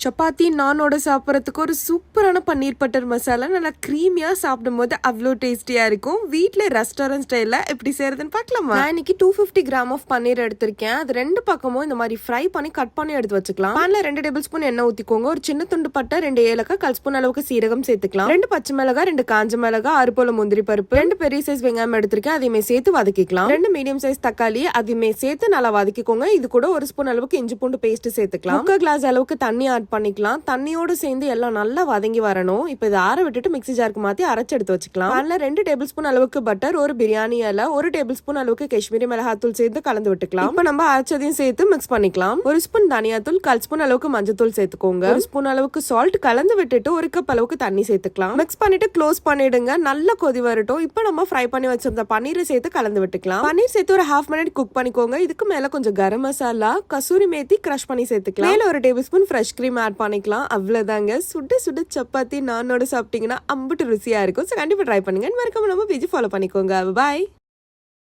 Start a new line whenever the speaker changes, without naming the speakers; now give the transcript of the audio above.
சப்பாத்தி நானோட சாப்பிட்றதுக்கு ஒரு சூப்பரான பன்னீர் பட்டர் மசாலா நல்லா க்ரீமியா சாப்பிடும் போது அவ்வளோ டேஸ்டியா இருக்கும். வீட்டில் ரெஸ்டாரண்ட் ஸ்டைலில் எப்படி செய்யறதுன்னு பார்க்கலாமா? நான் இன்னைக்கு 250 கிராம் ஆஃப் பன்னீர் எடுத்திருக்கேன். அது ரெண்டு பக்கமும் இந்த மாதிரி ஃப்ரை பண்ணி கட் பண்ணி எடுத்து வச்சுக்கலாம். பேன்ல 2 டேபிள் ஸ்பூன் எண்ணெய் ஊற்றிக்கோங்க. ஒரு சின்ன துண்டு பட்டை, 2 ஏலக்காய், 1 ஸ்பூன் அளவுக்கு சீரகம் சேர்த்துக்கலாம். 2 பச்சை மிளகாய், 2 காஞ்ச மிளகாய், 6 போல முந்திரி பருப்பு, 2 பெரிய சைஸ் வெங்காயம் எடுத்திருக்கேன். அதையுமே சேர்த்து வதக்கிக்கலாம். 2 மீடியம் சைஸ் தக்காளி அதையுமே சேர்த்து நல்லா வதக்கிக்கோங்க. இது கூட 1 ஸ்பூன் அளவுக்கு இஞ்சி பூண்டு பேஸ்ட் சேர்த்துக்கலாம். 1 கிளாஸ் அளவுக்கு தண்ணி ஆட் பண்ணிக்கலாம். தண்ணியோடு சேர்ந்து எல்லாம் நல்லா வதங்கி வரணும். இப்போ இதை ஆற விட்டுட்டு மிக்ஸி ஜாருக்கு மாத்தி அரைச்சு எடுத்து வச்சுக்கலாம். அதில் 2 டேபிள் ஸ்பூன் அளவுக்கு பட்டர், 1 பிரியாணி இலை, 1 டேபிள் ஸ்பூன் அளவுக்கு காஷ்மீரி மிளகாத்தூள் சேர்த்து கலந்து விட்டுக்கலாம். இப்போ நம்ம அரைச்சதையும் சேர்த்து மிக்ஸ் பண்ணிக்கலாம். 1 ஸ்பூன் தனியாத்தூள், 1/4 ஸ்பூன் அளவுக்கு மஞ்சத்தூள் சேர்த்துக்கோங்க. 1 ஸ்பூன் அளவுக்கு சால்ட் கலந்து விட்டுட்டு 1 கப் அளவுக்கு தண்ணி சேர்த்துக்கலாம். மிக்ஸ் பண்ணிட்டு க்ளோஸ் பண்ணிடுங்க. நல்லா கொதி வரட்டும். இப்போ நம்ம ஃப்ரை பண்ணி வச்சிருந்த பன்னீரை சேர்த்து கலந்து விட்டுக்கலாம். பன்னீர் சேர்த்து ஒரு 1/2 மினிட் குக் பண்ணிக்கோங்க. இதுக்கு மேல கொஞ்சம் கரம் மசாலா, கசூரி மேத்தி கிரஷ் பண்ணி சேர்த்துக்கலாம். மேல 1 tablespoon fresh cream add பண்ணிக்கலாம். அவ்வளவுதாங்க. சுட சுட சப்பாத்தி நானோட சாப்பிட்டீங்கன்னா அம்புட்டு ருசியா இருக்கும். ஸோ கண்டிப்பா ட்ரை பண்ணுங்க. மறக்காம நம்ம பேஜ் ஃபாலோ பண்ணிக்கோங்க. பாய்.